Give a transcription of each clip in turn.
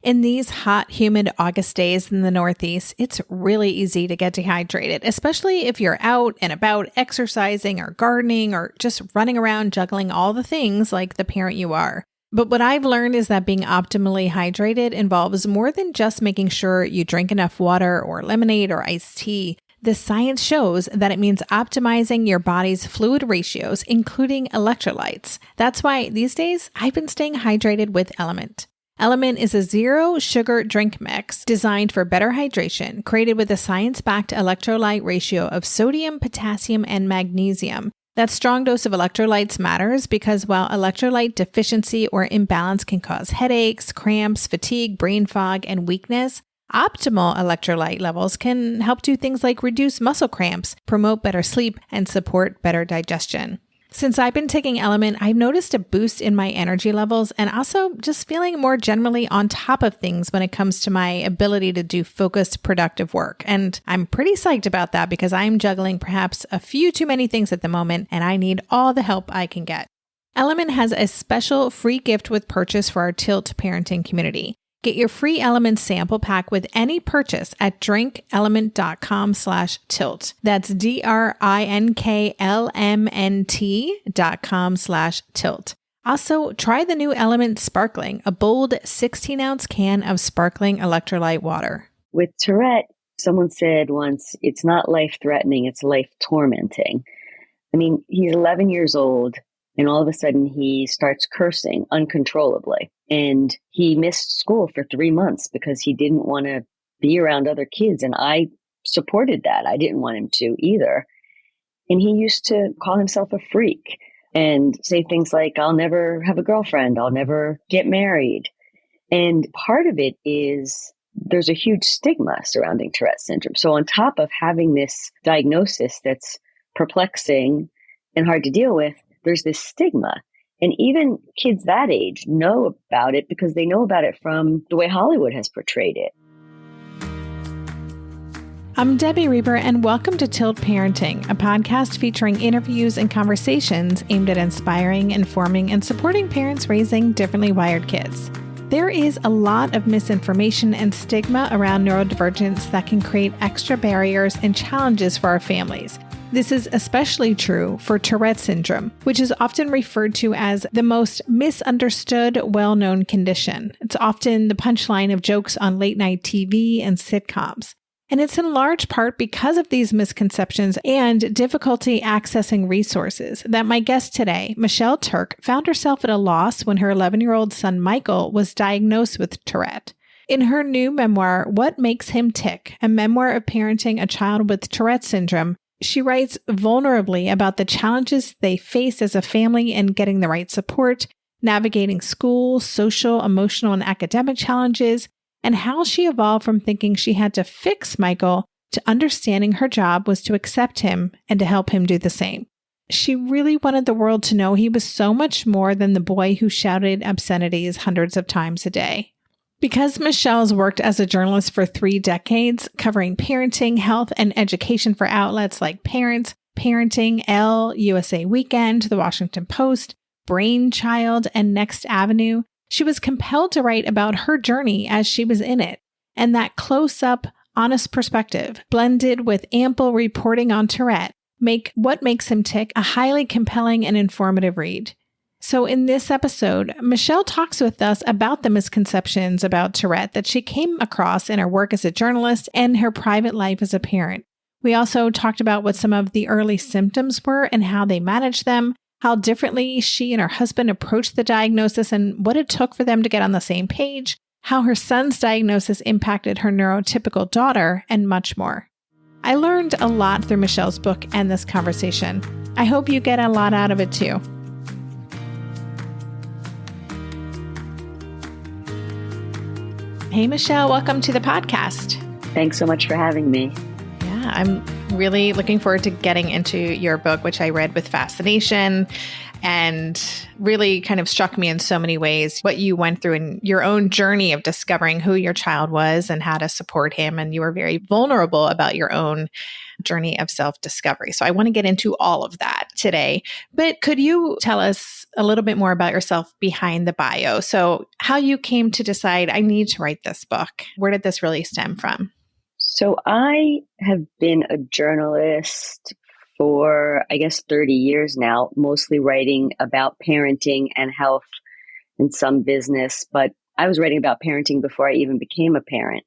In these hot, humid August days in the Northeast, it's really easy to get dehydrated, especially if you're out and about exercising or gardening or just running around juggling all the things like the parent you are. But what I've learned is that being optimally hydrated involves more than just making sure you drink enough water or lemonade or iced tea. The science shows that it means optimizing your body's fluid ratios, including electrolytes. That's why these days I've been staying hydrated with Element. Element is a zero-sugar drink mix designed for better hydration, created with a science-backed electrolyte ratio of sodium, potassium, and magnesium. That strong dose of electrolytes matters because while electrolyte deficiency or imbalance can cause headaches, cramps, fatigue, brain fog, and weakness, optimal electrolyte levels can help do things like reduce muscle cramps, promote better sleep, and support better digestion. Since I've been taking Element, I've noticed a boost in my energy levels and also just feeling more generally on top of things when it comes to my ability to do focused, productive work. And I'm pretty psyched about that because I'm juggling perhaps a few too many things at the moment and I need all the help I can get. Element has a special free gift with purchase for our Tilt parenting community. Get your free Element sample pack with any purchase at drinkelement.com/tilt. That's DRINKLMNT.com/tilt. Also, try the new Element Sparkling, a bold 16-ounce can of sparkling electrolyte water. With Tourette, someone said once, it's not life-threatening, it's life-tormenting. I mean, he's 11 years old. And all of a sudden he starts cursing uncontrollably. And he missed school for 3 months because he didn't want to be around other kids. And I supported that. I didn't want him to either. And he used to call himself a freak and say things like, I'll never have a girlfriend. I'll never get married. And part of it is there's a huge stigma surrounding Tourette syndrome. So on top of having this diagnosis that's perplexing and hard to deal with, there's this stigma. And even kids that age know about it because they know about it from the way Hollywood has portrayed it. I'm Debbie Reber, and welcome to Tilt Parenting, a podcast featuring interviews and conversations aimed at inspiring, informing, and supporting parents raising differently wired kids. There is a lot of misinformation and stigma around neurodivergence that can create extra barriers and challenges for our families. This is especially true for Tourette Syndrome, which is often referred to as the most misunderstood, well-known condition. It's often the punchline of jokes on late-night TV and sitcoms. And it's in large part because of these misconceptions and difficulty accessing resources that my guest today, Michele Turk, found herself at a loss when her 11-year-old son Michael was diagnosed with Tourette. In her new memoir, What Makes Him Tic, a memoir of parenting a child with Tourette Syndrome, she writes vulnerably about the challenges they face as a family in getting the right support, navigating school, social, emotional, and academic challenges, and how she evolved from thinking she had to fix Michael to understanding her job was to accept him and to help him do the same. She really wanted the world to know he was so much more than the boy who shouted obscenities hundreds of times a day. Because Michele's worked as a journalist for 3 decades, covering parenting, health, and education for outlets like Parent, Parenting, Elle, USA Weekend, The Washington Post, Brainchild, and Next Avenue, she was compelled to write about her journey as she was in it. And that close-up, honest perspective, blended with ample reporting on Tourette, make What Makes Him Tic a highly compelling and informative read. So in this episode, Michele talks with us about the misconceptions about Tourette that she came across in her work as a journalist and her private life as a parent. We also talked about what some of the early symptoms were and how they managed them, how differently she and her husband approached the diagnosis and what it took for them to get on the same page, how her son's diagnosis impacted her neurotypical daughter, and much more. I learned a lot through Michele's book and this conversation. I hope you get a lot out of it too. Hey, Michele, welcome to the podcast. Thanks so much for having me. Yeah, I'm really looking forward to getting into your book, which I read with fascination and really kind of struck me in so many ways what you went through in your own journey of discovering who your child was and how to support him. And you were very vulnerable about your own journey of self-discovery. So I want to get into all of that today. But could you tell us a little bit more about yourself behind the bio? So how you came to decide, I need to write this book. Where did this really stem from? So I have been a journalist for, I guess, 30 years now, mostly writing about parenting and health and some business. But I was writing about parenting before I even became a parent.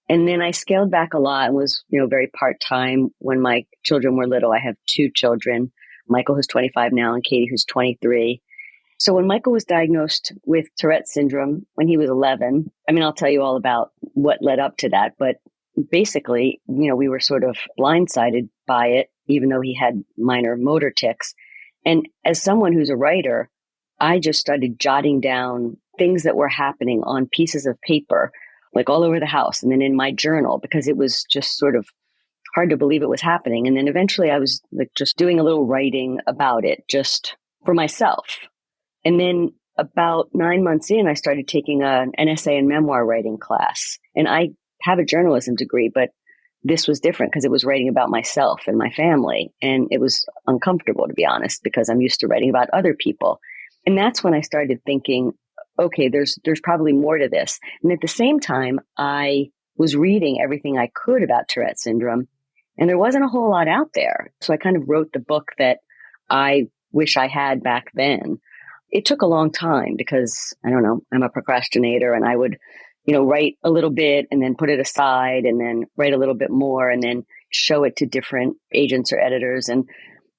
And then I scaled back a lot and was, very part-time when my children were little. I have two children, Michael, who's 25 now, and Katie, who's 23. So when Michael was diagnosed with Tourette Syndrome when he was 11, I'll tell you all about what led up to that. But basically, we were sort of blindsided by it, even though he had minor motor tics. And as someone who's a writer, I just started jotting down things that were happening on pieces of paper, like all over the house, and then in my journal, because it was just sort of hard to believe it was happening. And then eventually I was like just doing a little writing about it just for myself. And then about 9 months in, I started taking an essay and memoir writing class. And I have a journalism degree, but this was different because it was writing about myself and my family. And it was uncomfortable, to be honest, because I'm used to writing about other people. And that's when I started thinking, okay, there's probably more to this. And at the same time, I was reading everything I could about Tourette syndrome, and there wasn't a whole lot out there. So I kind of wrote the book that I wish I had back then. It took a long time because, I don't know, I'm a procrastinator, and I would, write a little bit and then put it aside and then write a little bit more and then show it to different agents or editors. And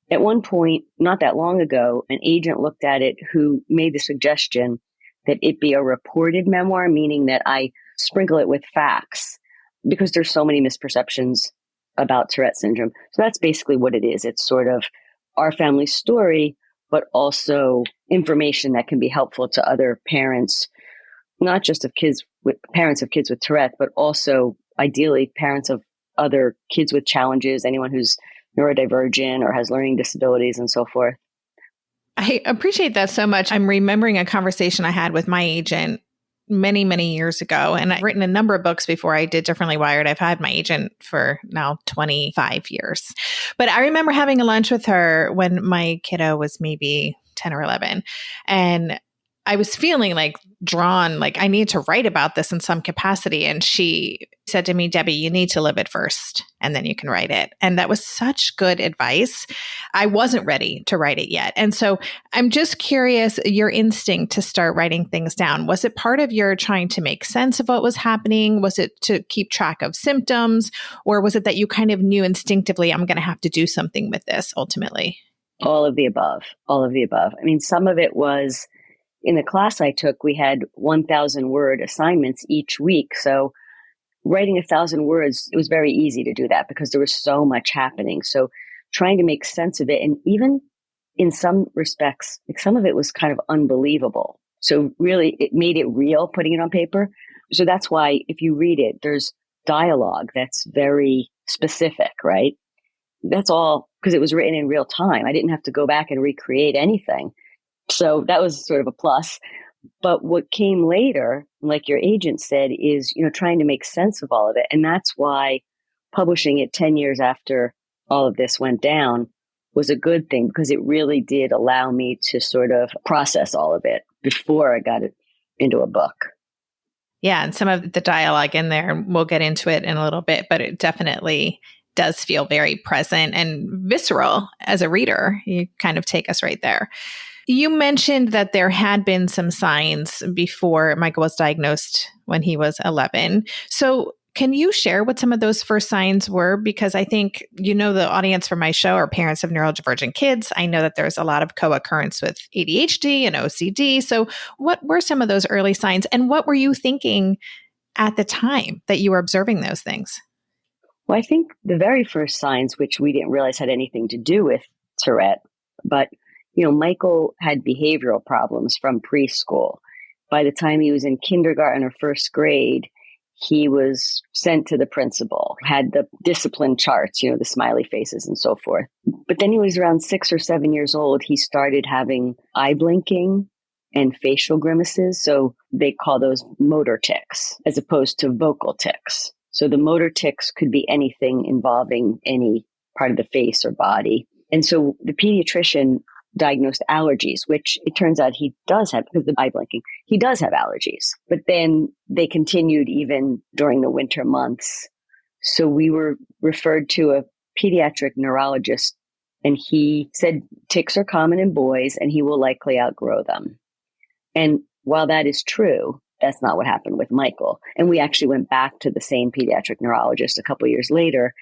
at one point, not that long ago, an agent looked at it who made the suggestion that it be a reported memoir, meaning that I sprinkle it with facts because there's so many misperceptions about Tourette syndrome. So that's basically what it is. It's sort of our family story, but also information that can be helpful to other parents, not just of parents of kids with Tourette, but also ideally parents of other kids with challenges, anyone who's neurodivergent or has learning disabilities and so forth. I appreciate that so much. I'm remembering a conversation I had with my agent many, many years ago. And I've written a number of books before I did Differently Wired. I've had my agent for now 25 years. But I remember having a lunch with her when my kiddo was maybe 10 or 11. And I was feeling like drawn, like I need to write about this in some capacity. And she said to me, Debbie, you need to live it first and then you can write it. And that was such good advice. I wasn't ready to write it yet. And so I'm just curious, your instinct to start writing things down, was it part of your trying to make sense of what was happening? Was it to keep track of symptoms? Or was it that you kind of knew instinctively, I'm going to have to do something with this ultimately? All of the above. All of the above. Some of it was, in the class I took, we had 1,000 word assignments each week. So writing 1,000 words, it was very easy to do that because there was so much happening. So trying to make sense of it. And even in some respects, like some of it was kind of unbelievable. So really it made it real putting it on paper. So that's why if you read it, there's dialogue that's very specific, right? That's all because it was written in real time. I didn't have to go back and recreate anything. So that was sort of a plus. But what came later, like your agent said, is, trying to make sense of all of it. And that's why publishing it 10 years after all of this went down was a good thing, because it really did allow me to sort of process all of it before I got it into a book. Yeah. And some of the dialogue in there, we'll get into it in a little bit, but it definitely does feel very present and visceral as a reader. You kind of take us right there. You mentioned that there had been some signs before Michael was diagnosed when he was 11. So can you share what some of those first signs were? Because I think, the audience for my show are parents of neurodivergent kids. I know that there's a lot of co-occurrence with ADHD and OCD. So what were some of those early signs, and what were you thinking at the time that you were observing those things? Well, I think the very first signs, which we didn't realize had anything to do with Tourette, but Michael had behavioral problems from preschool. By the time he was in kindergarten or first grade, he was sent to the principal, had the discipline charts, the smiley faces and so forth. But then he was around 6 or 7 years old. He started having eye blinking and facial grimaces. So they call those motor tics as opposed to vocal tics. So the motor tics could be anything involving any part of the face or body. And so the pediatrician diagnosed allergies, which it turns out he does have, because of the eye blinking, he does have allergies. But then they continued even during the winter months. So we were referred to a pediatric neurologist, and he said tics are common in boys and he will likely outgrow them. And while that is true, that's not what happened with Michael. And we actually went back to the same pediatric neurologist a couple of years later,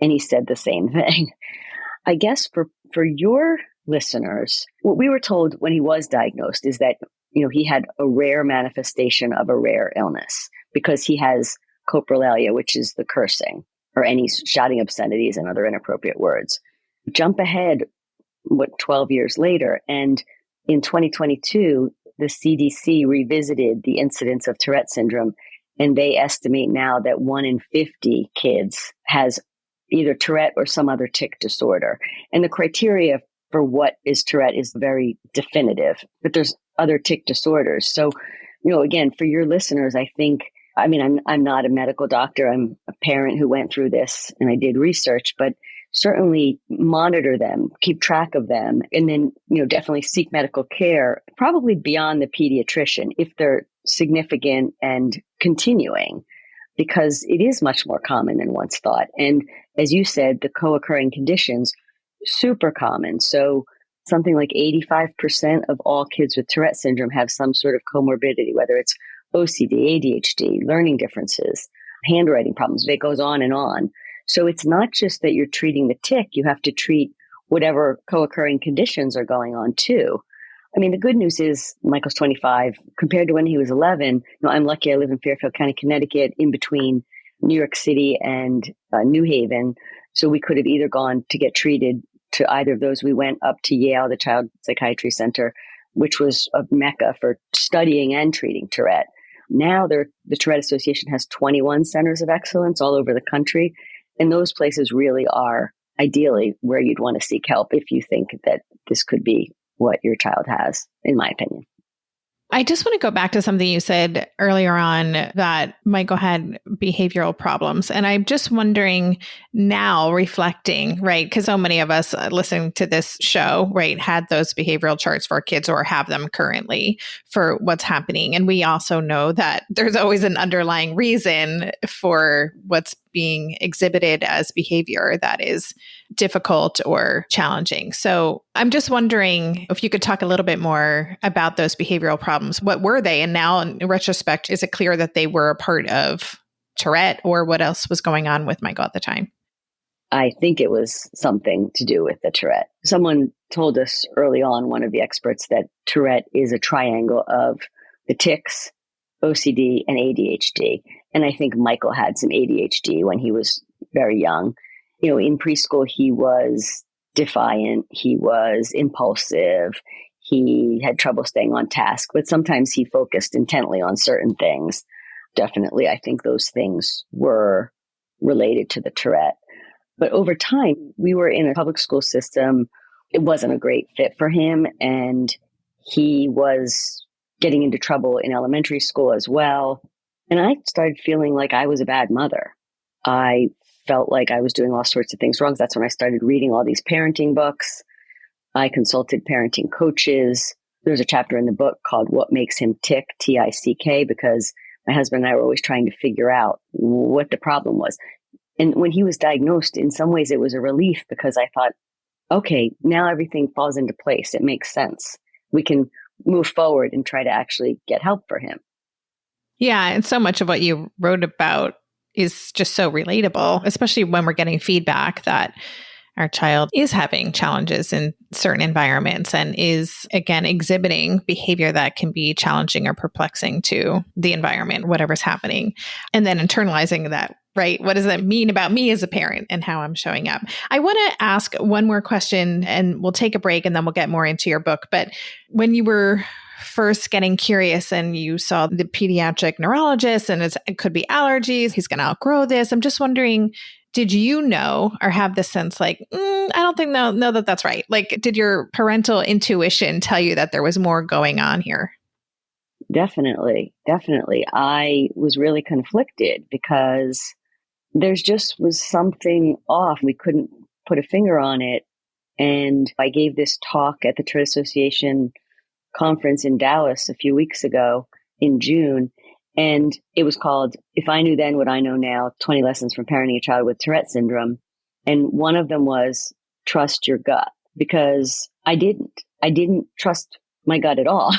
and he said the same thing. I guess for your listeners, what we were told when he was diagnosed is that, he had a rare manifestation of a rare illness because he has Coprolalia, which is the cursing or any shouting obscenities and other inappropriate words. Jump ahead, 12 years later, and in 2022, the CDC revisited the incidence of Tourette syndrome, and they estimate now that 1 in 50 kids has either Tourette or some other tic disorder. And the criteria for what is Tourette is very definitive, but there's other tic disorders. So, again, for your listeners, I'm not a medical doctor. I'm a parent who went through this and I did research, but certainly monitor them, keep track of them, and then, definitely seek medical care, probably beyond the pediatrician if they're significant and continuing, because it is much more common than once thought. And as you said, the co-occurring conditions, super common. So something like 85% of all kids with Tourette syndrome have some sort of comorbidity, whether it's OCD, ADHD, learning differences, handwriting problems. It goes on and on. So it's not just that you're treating the tic, you have to treat whatever co-occurring conditions are going on too. The good news is Michael's 25 compared to when he was 11. I'm lucky I live in Fairfield County, Connecticut, in between New York City and New Haven. So we could have either gone to get treated to either of those. We went up to Yale, the Child Psychiatry Center, which was a mecca for studying and treating Tourette. Now the Tourette Association has 21 centers of excellence all over the country. And those places really are ideally where you'd want to seek help if you think that this could be what your child has, in my opinion. I just want to go back to something you said earlier on, that Michael had behavioral problems. And I'm just wondering now, reflecting, right? Because so many of us listening to this show, right, had those behavioral charts for our kids or have them currently for what's happening. And we also know that there's always an underlying reason for what's being exhibited as behavior that is difficult or challenging. So I'm just wondering if you could talk a little bit more about those behavioral problems. What were they? And now in retrospect, is it clear that they were a part of Tourette, or what else was going on with Michael at the time? I think it was something to do with the Tourette. Someone told us early on, one of the experts, that Tourette is a triangle of the tics, OCD, and ADHD. And I think Michael had some ADHD when he was very young. In preschool, he was defiant, he was impulsive, he had trouble staying on task, but sometimes he focused intently on certain things. Definitely, I think those things were related to the Tourette. But over time, we were in a public school system. It wasn't a great fit for him, and he was getting into trouble in elementary school as well. And I started feeling like I was a bad mother. I felt like I was doing all sorts of things wrong. That's when I started reading all these parenting books. I consulted parenting coaches. There's a chapter in the book called What Makes Him Tic, T-I-C-K, because my husband and I were always trying to figure out what the problem was. And when he was diagnosed, in some ways it was a relief, because I thought, okay, now everything falls into place. It makes sense. We can move forward and try to actually get help for him. Yeah. And so much of what you wrote about is just so relatable, especially when we're getting feedback that our child is having challenges in certain environments and is, again, exhibiting behavior that can be challenging or perplexing to the environment, whatever's happening. And then internalizing that, right? What does that mean about me as a parent and how I'm showing up? I want to ask one more question, and we'll take a break and then we'll get more into your book. But when you were first getting curious and you saw the pediatric neurologist and it could be allergies, he's going to outgrow this. I'm just wondering, did you know or have the sense like, I don't think no, that's right. Like, did your parental intuition tell you that there was more going on here? Definitely. I was really conflicted because there's just was something off. We couldn't put a finger on it. And I gave this talk at the Tourette Association conference in Dallas a few weeks ago in June. And it was called, If I Knew Then What I Know Now, 20 Lessons from Parenting a Child with Tourette Syndrome. And one of them was trust your gut, because I didn't trust my gut at all.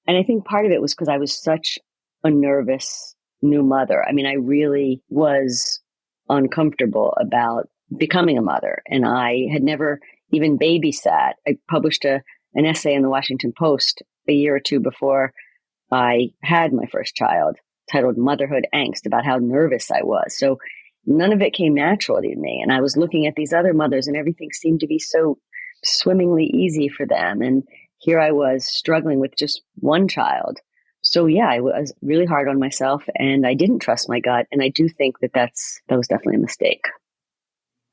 And I think part of it was because I was such a nervous new mother. I mean, I really was uncomfortable about becoming a mother. And I had never even babysat. I published an essay in the Washington Post a year or two before I had my first child, titled Motherhood Angst, about how nervous I was. So none of it came naturally to me. And I was looking at these other mothers and everything seemed to be so swimmingly easy for them. And here I was struggling with just one child. So yeah, I was really hard on myself and I didn't trust my gut. And I do think that was definitely a mistake.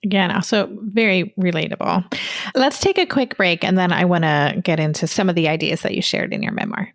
Again, also very relatable. Let's take a quick break and then I want to get into some of the ideas that you shared in your memoir.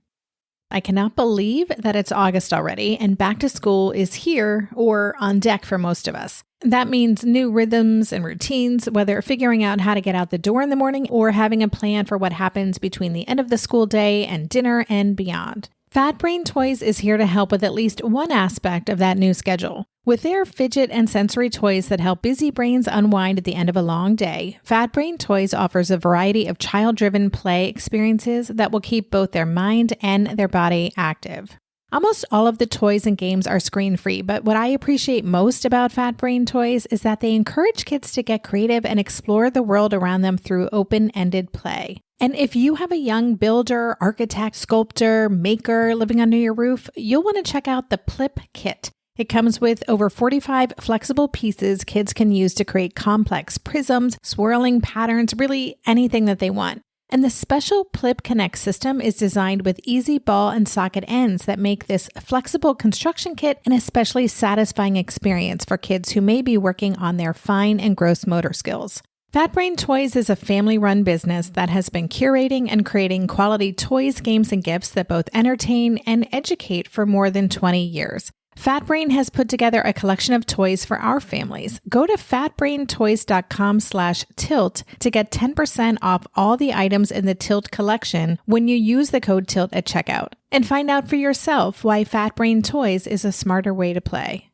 I cannot believe that it's August already and back to school is here or on deck for most of us. That means new rhythms and routines, whether figuring out how to get out the door in the morning or having a plan for what happens between the end of the school day and dinner and beyond. Fat Brain Toys is here to help with at least one aspect of that new schedule. With their fidget and sensory toys that help busy brains unwind at the end of a long day, Fat Brain Toys offers a variety of child-driven play experiences that will keep both their mind and their body active. Almost all of the toys and games are screen-free, but what I appreciate most about Fat Brain Toys is that they encourage kids to get creative and explore the world around them through open-ended play. And if you have a young builder, architect, sculptor, maker living under your roof, you'll want to check out the Plip Kit. It comes with over 45 flexible pieces kids can use to create complex prisms, swirling patterns, really anything that they want. And the special Plip Connect system is designed with easy ball and socket ends that make this flexible construction kit an especially satisfying experience for kids who may be working on their fine and gross motor skills. Fat Brain Toys is a family-run business that has been curating and creating quality toys, games, and gifts that both entertain and educate for more than 20 years. Fat Brain has put together a collection of toys for our families. Go to fatbraintoys.com/tilt to get 10% off all the items in the Tilt collection when you use the code TILT at checkout. And find out for yourself why Fat Brain Toys is a smarter way to play.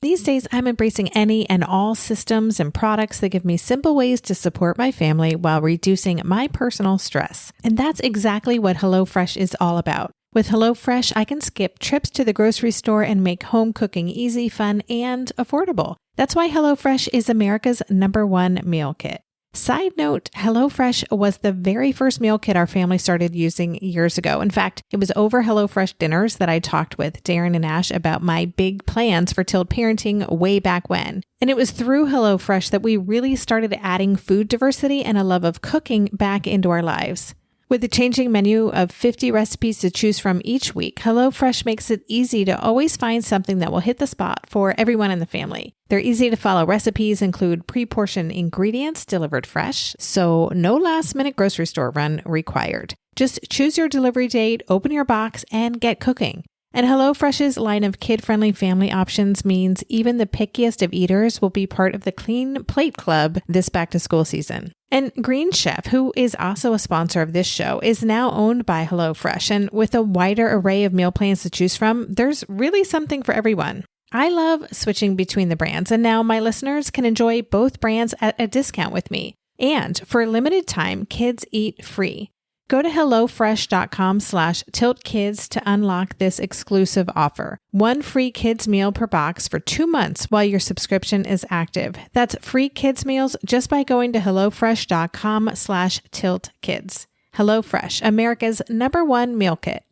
These days, I'm embracing any and all systems and products that give me simple ways to support my family while reducing my personal stress. And that's exactly what HelloFresh is all about. With HelloFresh, I can skip trips to the grocery store and make home cooking easy, fun, and affordable. That's why HelloFresh is America's #1 meal kit. Side note, HelloFresh was the very first meal kit our family started using years ago. In fact, it was over HelloFresh dinners that I talked with Darren and Ash about my big plans for Tilt parenting way back when. And it was through HelloFresh that we really started adding food diversity and a love of cooking back into our lives. With a changing menu of 50 recipes to choose from each week, HelloFresh makes it easy to always find something that will hit the spot for everyone in the family. Their easy-to-follow recipes include pre-portioned ingredients delivered fresh, so no last-minute grocery store run required. Just choose your delivery date, open your box, and get cooking. And HelloFresh's line of kid-friendly family options means even the pickiest of eaters will be part of the Clean Plate Club this back-to-school season. And Green Chef, who is also a sponsor of this show, is now owned by HelloFresh. And with a wider array of meal plans to choose from, there's really something for everyone. I love switching between the brands, and now my listeners can enjoy both brands at a discount with me. And for a limited time, kids eat free. Go to HelloFresh.com/tiltkids to unlock this exclusive offer. 1 free kids meal per box for 2 months while your subscription is active. That's free kids meals just by going to HelloFresh.com/tiltkids. HelloFresh, America's #1 meal kit.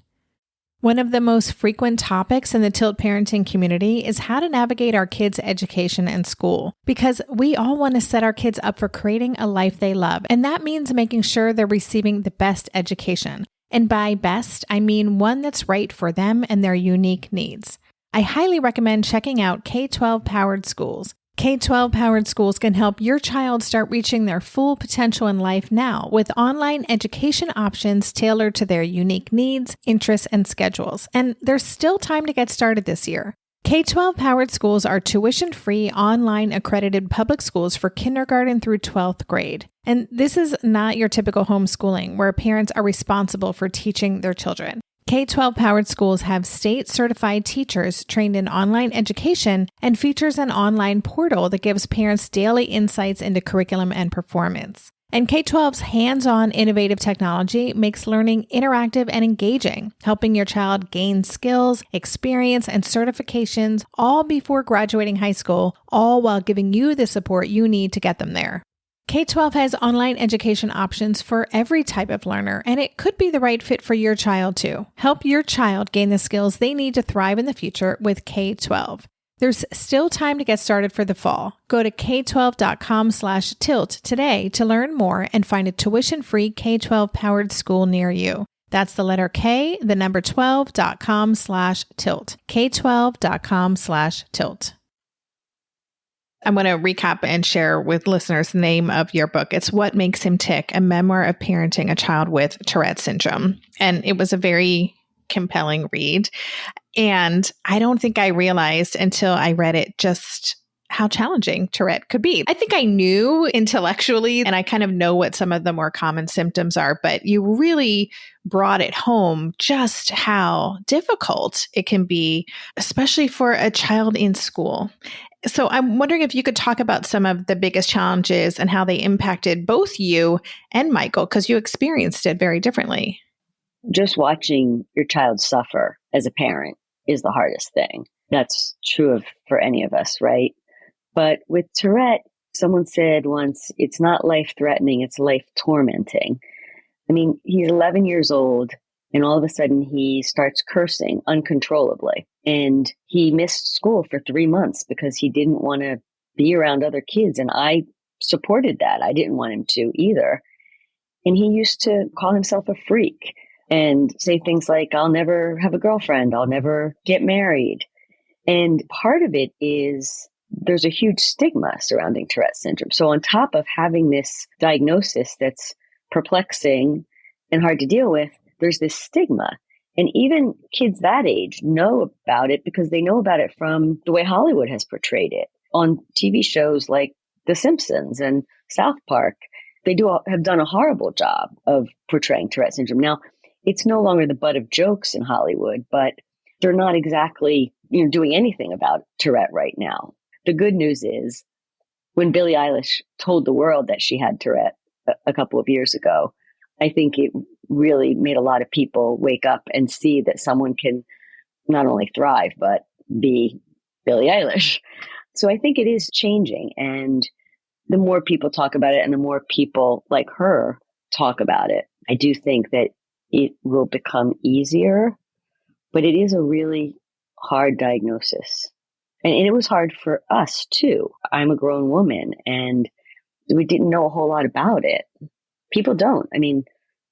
One of the most frequent topics in the Tilt parenting community is how to navigate our kids' education and school, because we all want to set our kids up for creating a life they love, and that means making sure they're receiving the best education. And by best, I mean one that's right for them and their unique needs. I highly recommend checking out K-12 Powered Schools. K-12 Powered Schools can help your child start reaching their full potential in life now with online education options tailored to their unique needs, interests, and schedules. And there's still time to get started this year. K-12 Powered Schools are tuition-free, online accredited public schools for kindergarten through 12th grade. And this is not your typical homeschooling where parents are responsible for teaching their children. K-12 Powered Schools have state-certified teachers trained in online education and features an online portal that gives parents daily insights into curriculum and performance. And K-12's hands-on innovative technology makes learning interactive and engaging, helping your child gain skills, experience, and certifications all before graduating high school, all while giving you the support you need to get them there. K-12 has online education options for every type of learner, and it could be the right fit for your child too. Help your child gain the skills they need to thrive in the future with K-12. There's still time to get started for the fall. Go to k12.com/tilt today to learn more and find a tuition-free K-12 powered school near you. That's the letter K, the number 12.com/tilt. k12.com/tilt. I'm going to recap and share with listeners the name of your book. It's What Makes Him Tic, a memoir of parenting a child with Tourette Syndrome. And it was a very compelling read. And I don't think I realized until I read it just how challenging Tourette could be. I think I knew intellectually, and I kind of know what some of the more common symptoms are, but you really brought it home just how difficult it can be, especially for a child in school. So I'm wondering if you could talk about some of the biggest challenges and how they impacted both you and Michael, because you experienced it very differently. Just watching your child suffer as a parent is the hardest thing. That's true for any of us, right? But with Tourette, someone said once, it's not life-threatening, it's life-tormenting. I mean, he's 11 years old, and all of a sudden he starts cursing uncontrollably. And he missed school for 3 months because he didn't want to be around other kids. And I supported that. I didn't want him to either. And he used to call himself a freak and say things like, I'll never have a girlfriend, I'll never get married. And part of it is there's a huge stigma surrounding Tourette syndrome. So on top of having this diagnosis that's perplexing and hard to deal with, there's this stigma. And even kids that age know about it because they know about it from the way Hollywood has portrayed it on TV shows like The Simpsons and South Park. They have done a horrible job of portraying Tourette syndrome. Now, it's no longer the butt of jokes in Hollywood, but they're not exactly doing anything about Tourette right now. The good news is when Billie Eilish told the world that she had Tourette a couple of years ago, I think it really made a lot of people wake up and see that someone can not only thrive, but be Billie Eilish. So I think it is changing. And the more people talk about it and the more people like her talk about it, I do think that it will become easier, but it is a really hard diagnosis. And it was hard for us too. I'm a grown woman and we didn't know a whole lot about it. People don't. I mean,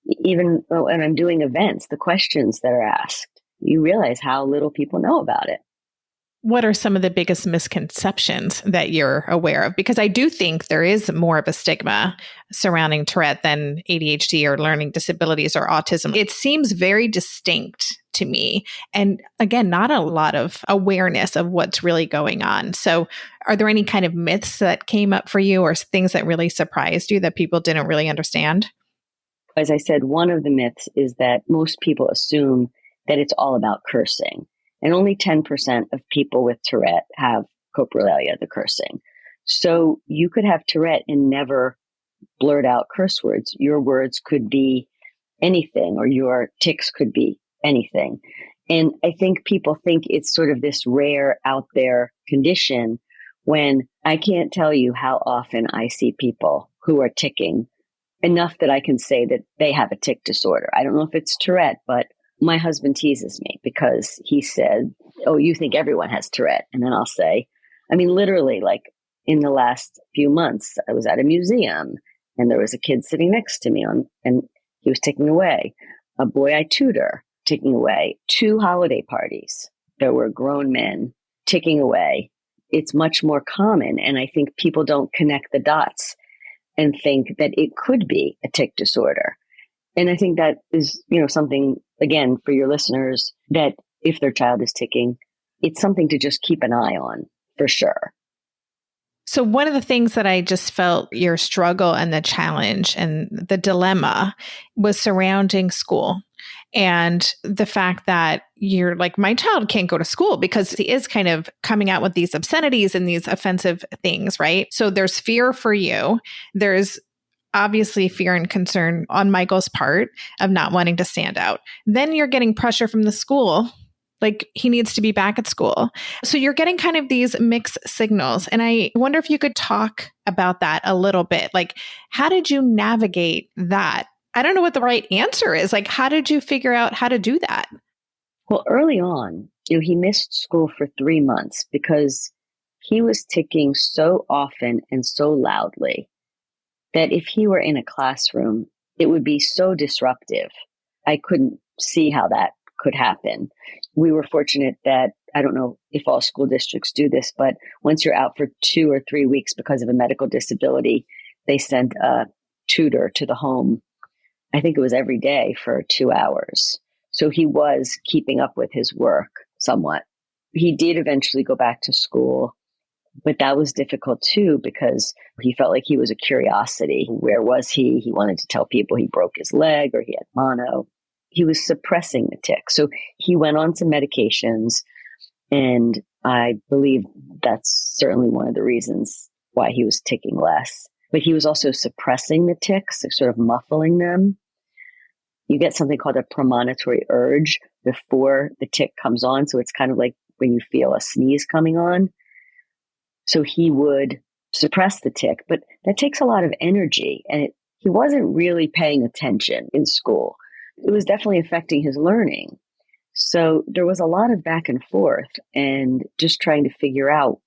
even when I'm doing events, the questions that are asked, you realize how little people know about it. What are some of the biggest misconceptions that you're aware of? Because I do think there is more of a stigma surrounding Tourette than ADHD or learning disabilities or autism. It seems very distinct to me. And again, not a lot of awareness of what's really going on. So are there any kind of myths that came up for you or things that really surprised you that people didn't really understand? As I said, one of the myths is that most people assume that it's all about cursing. And only 10% of people with Tourette have Coprolalia, the cursing. So you could have Tourette and never blurt out curse words. Your words could be anything, or your tics could be anything. And I think people think it's sort of this rare out there condition when I can't tell you how often I see people who are ticking enough that I can say that they have a tic disorder. I don't know if it's Tourette, but my husband teases me because he said, oh, you think everyone has Tourette. And then I'll say, I mean, literally, like in the last few months, I was at a museum and there was a kid sitting next to me and he was ticking away. a boy I tutor ticking away, 2 holiday parties. There were grown men ticking away. It's much more common. And I think people don't connect the dots and think that it could be a tic disorder. And I think that is, something, again, for your listeners, that if their child is ticking, it's something to just keep an eye on for sure. So one of the things that I just felt your struggle and the challenge and the dilemma was surrounding school. And the fact that you're like, my child can't go to school because he is kind of coming out with these obscenities and these offensive things, right? So there's fear for you. There's obviously fear and concern on Michael's part of not wanting to stand out. Then you're getting pressure from the school, like he needs to be back at school. So you're getting kind of these mixed signals. And I wonder if you could talk about that a little bit. Like, how did you navigate that? I don't know what the right answer is. Like, how did you figure out how to do that? Well, early on, he missed school for 3 months because he was ticking so often and so loudly that if he were in a classroom, it would be so disruptive. I couldn't see how that could happen. We were fortunate that, I don't know if all school districts do this, but once you're out for 2 or 3 weeks because of a medical disability, they sent a tutor to the home. I think it was every day for 2 hours. So he was keeping up with his work somewhat. He did eventually go back to school, but that was difficult too because he felt like he was a curiosity. Where was he? He wanted to tell people he broke his leg or he had mono. He was suppressing the tic. So he went on some medications, and I believe that's certainly one of the reasons why he was ticking less. But he was also suppressing the tics, sort of muffling them. You get something called a premonitory urge before the tic comes on. So it's kind of like when you feel a sneeze coming on. So he would suppress the tic, but that takes a lot of energy. And he wasn't really paying attention in school. It was definitely affecting his learning. So there was a lot of back and forth and just trying to figure out,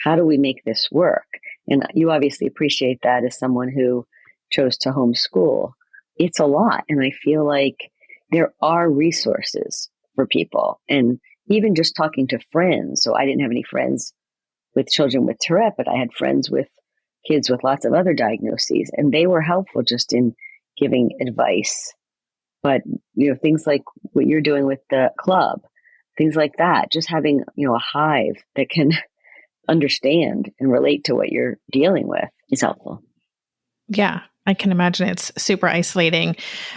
how do we make this work? And you obviously appreciate that as someone who chose to homeschool. It's a lot. And I feel like there are resources for people. And even just talking to friends. So I didn't have any friends with children with Tourette, but I had friends with kids with lots of other diagnoses. And they were helpful just in giving advice. But, things like what you're doing with the club, things like that, just having, a hive that can understand and relate to what you're dealing with is helpful. Yeah, I can imagine it's super isolating.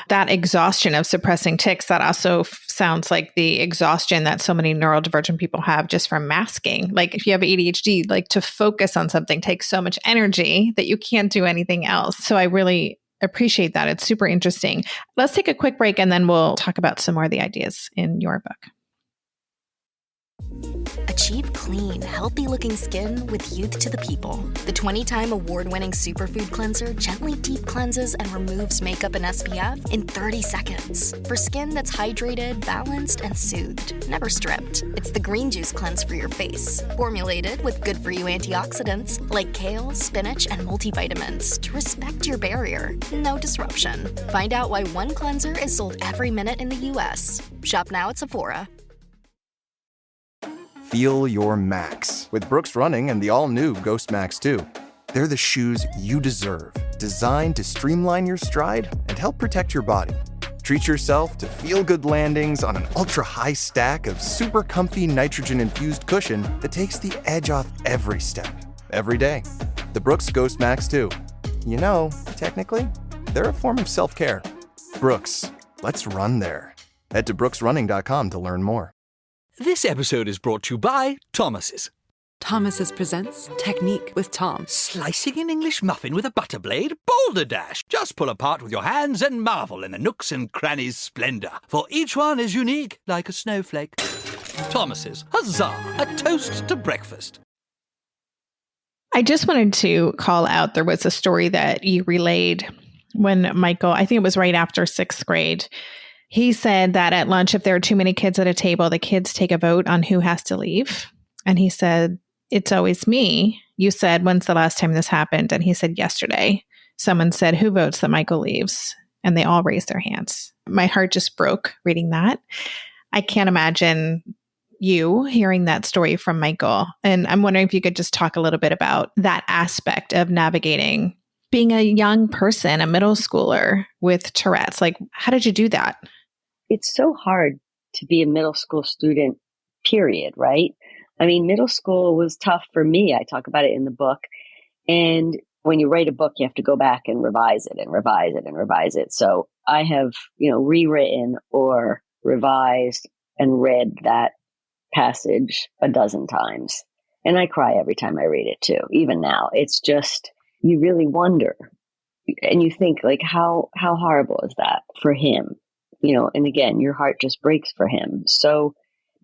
That exhaustion of suppressing tics, that also sounds like the exhaustion that so many neurodivergent people have just from masking. Like if you have ADHD, like to focus on something takes so much energy that you can't do anything else. So I really appreciate that. It's super interesting. Let's take a quick break and then we'll talk about some more of the ideas in your book. Achieve clean, healthy-looking skin with Youth to the People. The 20-time award-winning superfood cleanser gently deep cleanses and removes makeup and SPF in 30 seconds. For skin that's hydrated, balanced, and soothed, never stripped. It's the green juice cleanse for your face. Formulated with good-for-you antioxidants like kale, spinach, and multivitamins to respect your barrier. No disruption. Find out why one cleanser is sold every minute in the U.S. Shop now at Sephora. Feel your max with Brooks Running and the all-new Ghost Max 2. They're the shoes you deserve, designed to streamline your stride and help protect your body. Treat yourself to feel-good landings on an ultra-high stack of super comfy nitrogen-infused cushion that takes the edge off every step, every day. The Brooks Ghost Max 2. Technically, they're a form of self-care. Brooks, let's run there. Head to brooksrunning.com to learn more. This episode is brought to you by Thomas's. Thomas's presents Technique with Tom. Slicing an English muffin with a butter blade? Boulder Dash! Just pull apart with your hands and marvel in the nooks and crannies' splendor, for each one is unique like a snowflake. Thomas's, huzzah! A toast to breakfast. I just wanted to call out, there was a story that you relayed when Michael, I think it was right after 6th grade, he said that at lunch, if there are too many kids at a table, the kids take a vote on who has to leave. And he said, it's always me. You said, when's the last time this happened? And he said, yesterday. Someone said, who votes that Michael leaves? And they all raised their hands. my heart just broke reading that. I can't imagine you hearing that story from Michael. And I'm wondering if you could just talk a little bit about that aspect of navigating being a young person, a middle schooler with Tourette's. Like, how did you do that? It's so hard to be a middle school student, period, right? I mean, middle school was tough for me. I talk about it in the book. And when you write a book, you have to go back and revise it and revise it and revise it. So I have, rewritten or revised and read that passage a dozen times. And I cry every time I read it too, even now. It's just, you really wonder. And you think, like, how horrible is that for him? And again, your heart just breaks for him. So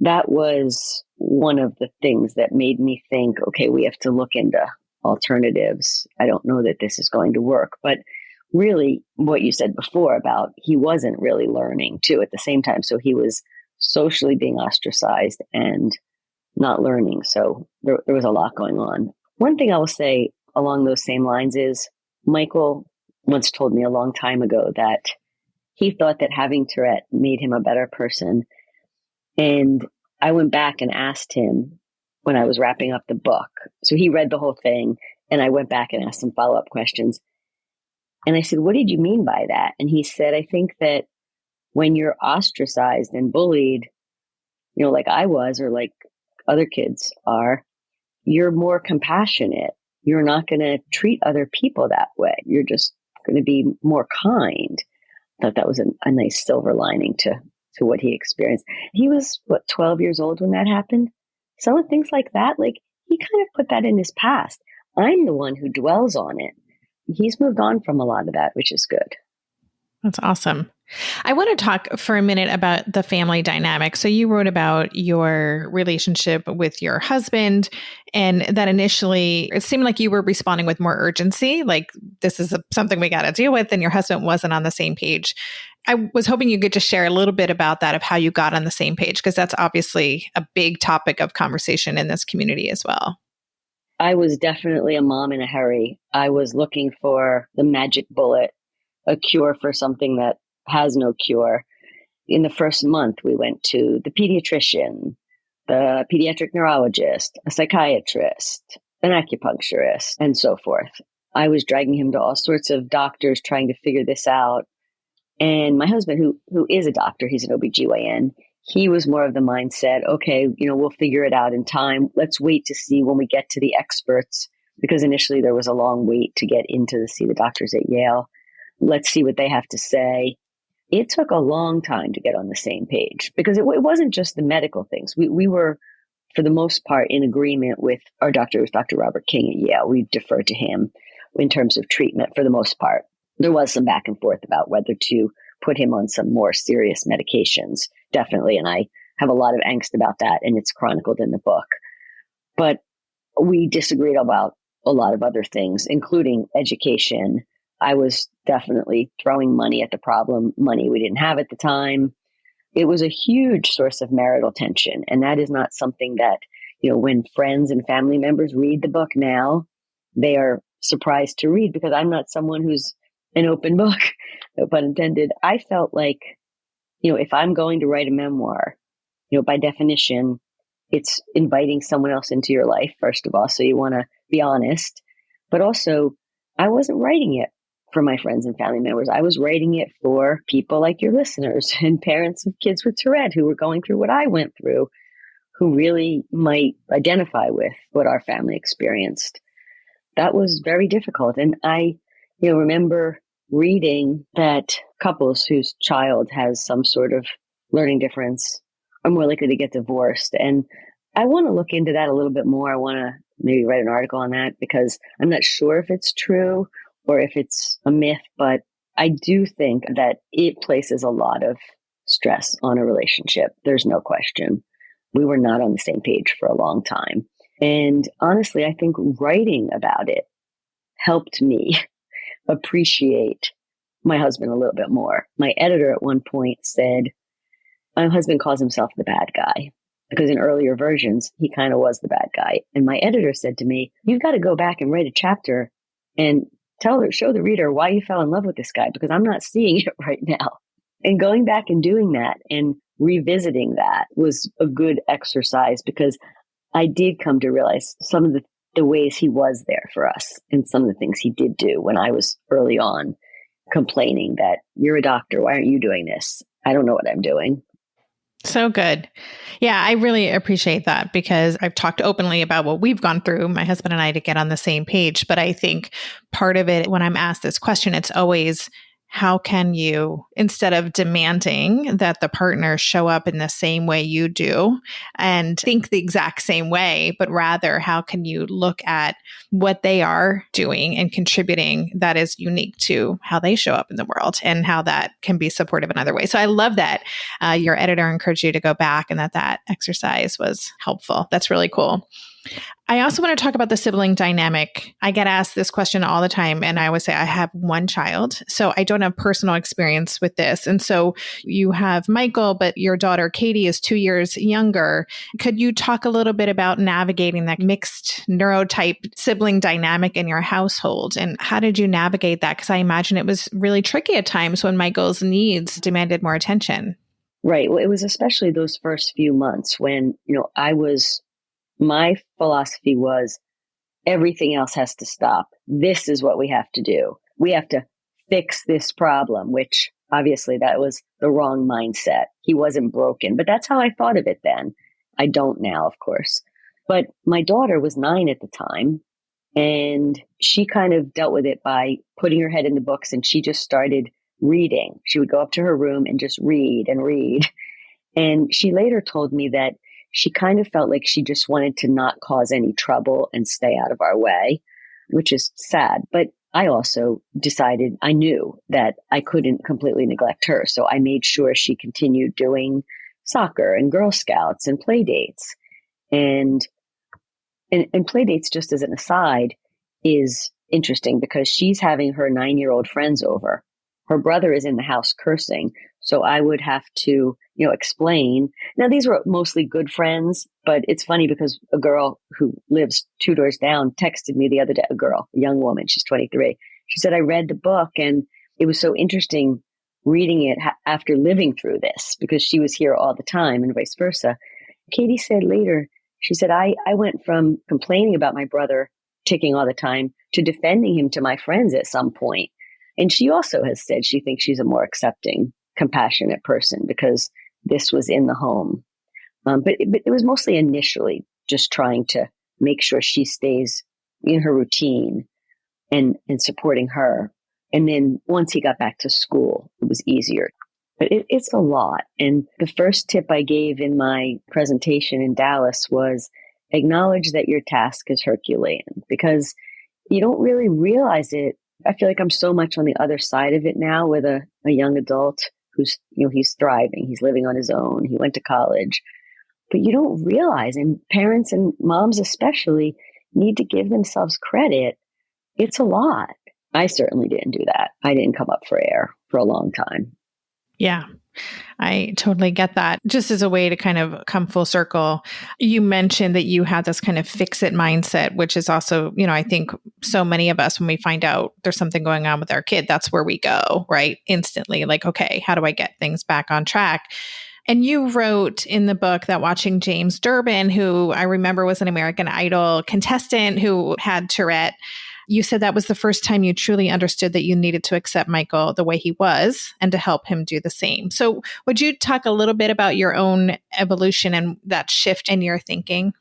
that was one of the things that made me think, okay, we have to look into alternatives. I don't know that this is going to work. But really, what you said before about he wasn't really learning too at the same time. So he was socially being ostracized and not learning. So there was a lot going on. One thing I will say along those same lines is Michael once told me a long time ago that he thought that having Tourette made him a better person. And I went back and asked him when I was wrapping up the book. So he read the whole thing and I went back and asked some follow-up questions. And I said, what did you mean by that? And he said, I think that when you're ostracized and bullied, like I was, or like other kids are, you're more compassionate. You're not going to treat other people that way. You're just going to be more kind. I thought that was a nice silver lining to what he experienced. He was, 12 years old when that happened? Some of things like that, like he kind of put that in his past. I'm the one who dwells on it. He's moved on from a lot of that, which is good. That's awesome. I want to talk for a minute about the family dynamic. So you wrote about your relationship with your husband, and that initially it seemed like you were responding with more urgency, like this is something we got to deal with, and your husband wasn't on the same page. I was hoping you could just share a little bit about that, of how you got on the same page, because that's obviously a big topic of conversation in this community as well. I was definitely a mom in a hurry. I was looking for the magic bullet, a cure for something that has no cure. In the first month, we went to the pediatrician, the pediatric neurologist, a psychiatrist, an acupuncturist, and so forth. I was dragging him to all sorts of doctors trying to figure this out. And my husband, who is a doctor, he's an OBGYN, he was more of the mindset, okay, we'll figure it out in time. Let's wait to see when we get to the experts, because initially there was a long wait to get into see the doctors at Yale. Let's see what they have to say. It took a long time to get on the same page, because it wasn't just the medical things. We were, for the most part, in agreement with our doctor. It was Dr. Robert King at Yale. We deferred to him in terms of treatment for the most part. There was some back and forth about whether to put him on some more serious medications, definitely. And I have a lot of angst about that, and it's chronicled in the book. But we disagreed about a lot of other things, including education. I was definitely throwing money at the problem, money we didn't have at the time. It was a huge source of marital tension. And that is not something that, when friends and family members read the book now, they are surprised to read, because I'm not someone who's an open book, no pun intended. I felt like, if I'm going to write a memoir, by definition, it's inviting someone else into your life, first of all. So you want to be honest, but also I wasn't writing it for my friends and family members. I was writing it for people like your listeners and parents of kids with Tourette who were going through what I went through, who really might identify with what our family experienced. That was very difficult. And I, remember reading that couples whose child has some sort of learning difference are more likely to get divorced. And I want to look into that a little bit more. I want to maybe write an article on that, because I'm not sure if it's true or if it's a myth, but I do think that it places a lot of stress on a relationship. There's no question. We were not on the same page for a long time. And honestly, I think writing about it helped me appreciate my husband a little bit more. My editor at one point said, my husband calls himself the bad guy, because in earlier versions, he kind of was the bad guy. And my editor said to me, you've got to go back and write a chapter and show the reader why you fell in love with this guy, because I'm not seeing it right now. And going back and doing that and revisiting that was a good exercise, because I did come to realize some of the ways he was there for us and some of the things he did do when I was early on complaining that you're a doctor. Why aren't you doing this? I don't know what I'm doing. So good. Yeah, I really appreciate that, because I've talked openly about what we've gone through, my husband and I, to get on the same page. But I think part of it, when I'm asked this question, it's always, how can you, instead of demanding that the partner show up in the same way you do and think the exact same way, but rather, how can you look at what they are doing and contributing that is unique to how they show up in the world and how that can be supportive in other ways. So I love that your editor encouraged you to go back and that exercise was helpful. That's really cool. I also want to talk about the sibling dynamic. I get asked this question all the time, and I always say I have one child, so I don't have personal experience with this. And so you have Michael, but your daughter Katie is 2 years younger. Could you talk a little bit about navigating that mixed neurotype sibling dynamic in your household, and how did you navigate that? Because I imagine it was really tricky at times when Michael's needs demanded more attention. Right. Well, it was especially those first few months when, my philosophy was everything else has to stop. This is what we have to do. We have to fix this problem, which obviously that was the wrong mindset. He wasn't broken, but that's how I thought of it then. I don't now, of course. But my daughter was 9 at the time, and she kind of dealt with it by putting her head in the books, and she just started reading. She would go up to her room and just read and read. And she later told me that she kind of felt like she just wanted to not cause any trouble and stay out of our way, which is sad. But I also decided, I knew that I couldn't completely neglect her. So I made sure she continued doing soccer and Girl Scouts and play dates. And play dates, just as an aside, is interesting because she's having her 9-year-old friends over. Her brother is in the house cursing. So I would have to, explain. Now, these were mostly good friends, but it's funny because a girl who lives 2 doors down texted me the other day, a young woman, she's 23. She said, I read the book and it was so interesting reading it after living through this, because she was here all the time and vice versa. Katie said later, she said, I went from complaining about my brother ticking all the time to defending him to my friends at some point. And she also has said she thinks she's a more accepting, compassionate person because this was in the home. But it was mostly initially just trying to make sure she stays in her routine and supporting her. And then once he got back to school, it was easier. But it's a lot. And the first tip I gave in my presentation in Dallas was acknowledge that your task is Herculean, because you don't really realize it. I feel like I'm so much on the other side of it now with a young adult who's, he's thriving. He's living on his own. He went to college. But you don't realize, and parents and moms especially need to give themselves credit. It's a lot. I certainly didn't do that. I didn't come up for air for a long time. Yeah, I totally get that. Just as a way to kind of come full circle, you mentioned that you had this kind of fix it mindset, which is also, I think so many of us, when we find out there's something going on with our kid, that's where we go, right? Instantly, like, okay, how do I get things back on track? And you wrote in the book that watching James Durbin, who I remember was an American Idol contestant who had Tourette, you said that was the first time you truly understood that you needed to accept Michael the way he was and to help him do the same. So would you talk a little bit about your own evolution and that shift in your thinking?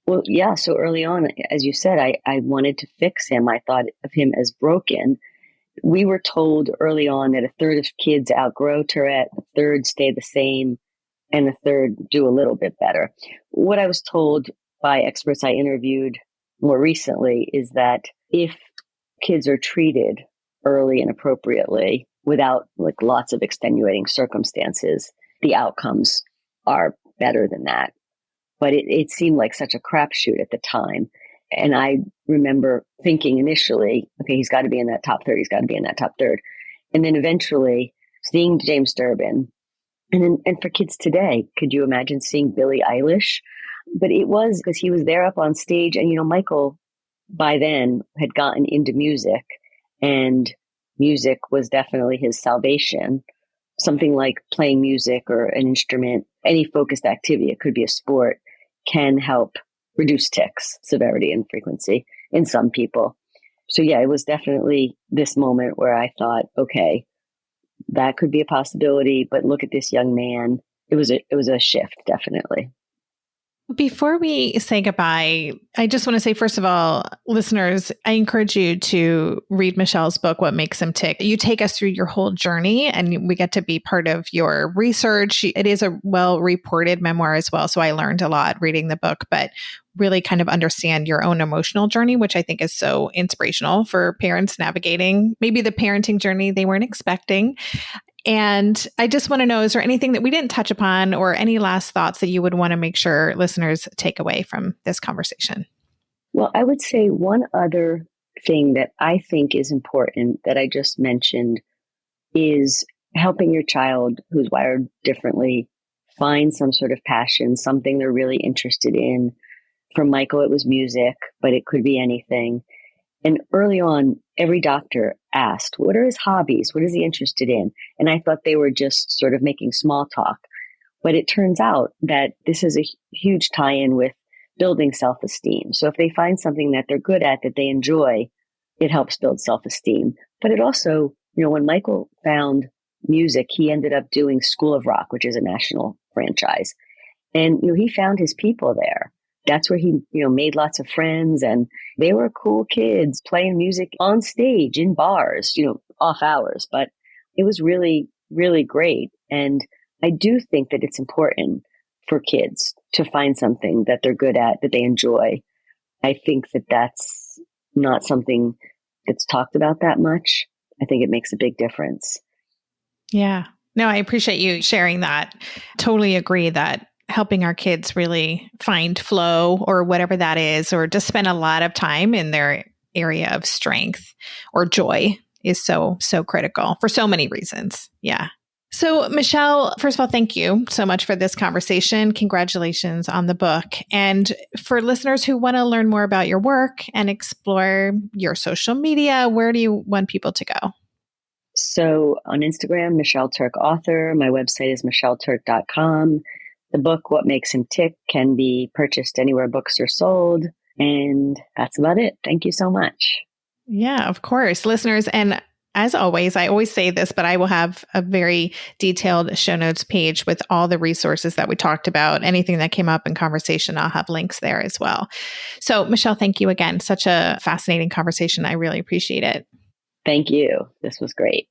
Well, yeah. So early on, as you said, I wanted to fix him. I thought of him as broken. We were told early on that 1/3 of kids outgrow Tourette, 1/3 stay the same, and 1/3 do a little bit better. What I was told by experts I interviewed more recently is that if kids are treated early and appropriately without like lots of extenuating circumstances, the outcomes are better than that. But it seemed like such a crapshoot at the time. And I remember thinking initially, okay, he's got to be in that top 3rd. He's got to be in that top 3rd. And then eventually seeing James Durbin. And for kids today, could you imagine seeing Billie Eilish? But it was because he was there up on stage. And, Michael by then had gotten into music, and music was definitely his salvation. something like playing music or an instrument, any focused activity, it could be a sport, can help reduce tics severity and frequency in some people. So yeah, it was definitely this moment where I thought, okay, that could be a possibility, but look at this young man. It was a shift, definitely. Before we say goodbye, I just want to say, first of all, listeners, I encourage you to read Michele's book, What Makes Him Tic. You take us through your whole journey and we get to be part of your research. It is a well-reported memoir as well. So I learned a lot reading the book, but really kind of understand your own emotional journey, which I think is so inspirational for parents navigating maybe the parenting journey they weren't expecting. And I just want to know, is there anything that we didn't touch upon or any last thoughts that you would want to make sure listeners take away from this conversation? Well, I would say one other thing that I think is important that I just mentioned is helping your child who's wired differently find some sort of passion, something they're really interested in. For Michael, it was music, but it could be anything. And early on, every doctor asked, what are his hobbies? What is he interested in? And I thought they were just sort of making small talk. But it turns out that this is a huge tie-in with building self-esteem. So if they find something that they're good at, that they enjoy, it helps build self-esteem. But it also, when Michael found music, he ended up doing School of Rock, which is a national franchise. And, he found his people there. That's where he, made lots of friends, and they were cool kids playing music on stage in bars, off hours. But it was really, really great. And I do think that it's important for kids to find something that they're good at, that they enjoy. I think that that's not something that's talked about that much. I think it makes a big difference. Yeah. No, I appreciate you sharing that. Totally agree that helping our kids really find flow or whatever that is, or just spend a lot of time in their area of strength or joy is so critical for so many reasons. Yeah. So Michele, first of all, thank you so much for this conversation. Congratulations on the book. And for listeners who want to learn more about your work and explore your social media, where do you want people to go? So on Instagram, Michele Turk author. My website is micheleturk.com. The book, What Makes Him Tic, can be purchased anywhere books are sold. And that's about it. Thank you so much. Yeah, of course. Listeners, and as always, I always say this, but I will have a very detailed show notes page with all the resources that we talked about. Anything that came up in conversation, I'll have links there as well. So Michele, thank you again. Such a fascinating conversation. I really appreciate it. Thank you. This was great.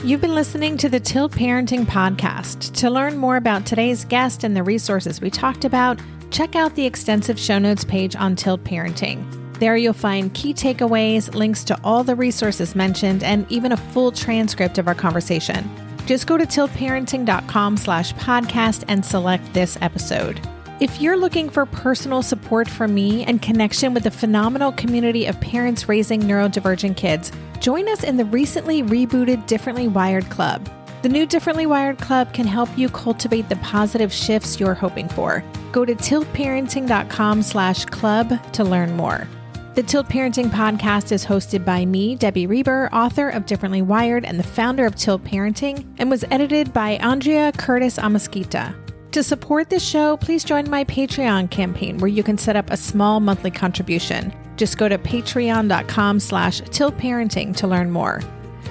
You've been listening to the Tilt Parenting Podcast. To learn more about today's guest and the resources we talked about, check out the extensive show notes page on Tilt Parenting. There you'll find key takeaways, links to all the resources mentioned, and even a full transcript of our conversation. Just go to tiltparenting.com/podcast and select this episode. If you're looking for personal support from me and connection with the phenomenal community of parents raising neurodivergent kids, join us in the recently rebooted Differently Wired Club. The new Differently Wired Club can help you cultivate the positive shifts you're hoping for. Go to tiltparenting.com/club to learn more. The Tilt Parenting Podcast is hosted by me, Debbie Reber, author of Differently Wired and the founder of Tilt Parenting, and was edited by Andrea Curtis Amasquita. To support this show, please join my Patreon campaign where you can set up a small monthly contribution. Just go to patreon.com/tiltparenting to learn more.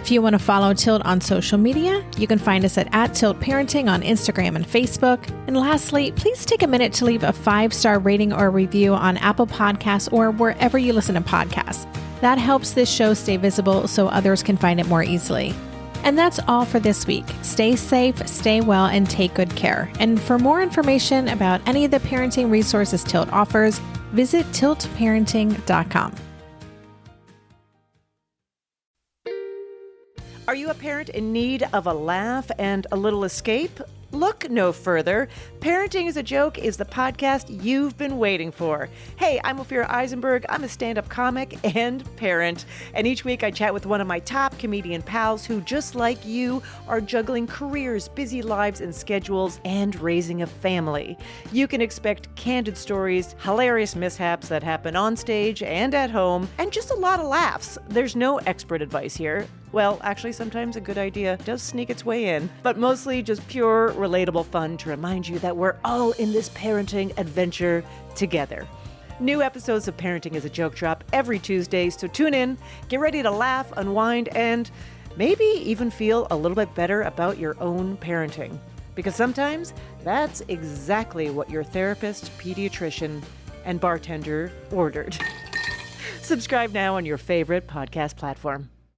If you want to follow Tilt on social media, you can find us at @tiltparenting on Instagram and Facebook. And lastly, please take a minute to leave a 5-star rating or review on Apple Podcasts or wherever you listen to podcasts. That helps this show stay visible so others can find it more easily. And that's all for this week. Stay safe, stay well, and take good care. And for more information about any of the parenting resources Tilt offers, visit tiltparenting.com. Are you a parent in need of a laugh and a little escape? Look no further. Parenting is a Joke is the podcast you've been waiting for. Hey, I'm Ophira Eisenberg. I'm a stand-up comic and parent. And each week I chat with one of my top comedian pals who, just like you, are juggling careers, busy lives and schedules, and raising a family. You can expect candid stories, hilarious mishaps that happen on stage and at home, and just a lot of laughs. There's no expert advice here. Well, actually, sometimes a good idea does sneak its way in, but mostly just pure, relatable fun to remind you that we're all in this parenting adventure together. New episodes of Parenting is a Joke drop every Tuesday, so tune in, get ready to laugh, unwind, and maybe even feel a little bit better about your own parenting. Because sometimes that's exactly what your therapist, pediatrician, and bartender ordered. Subscribe now on your favorite podcast platform.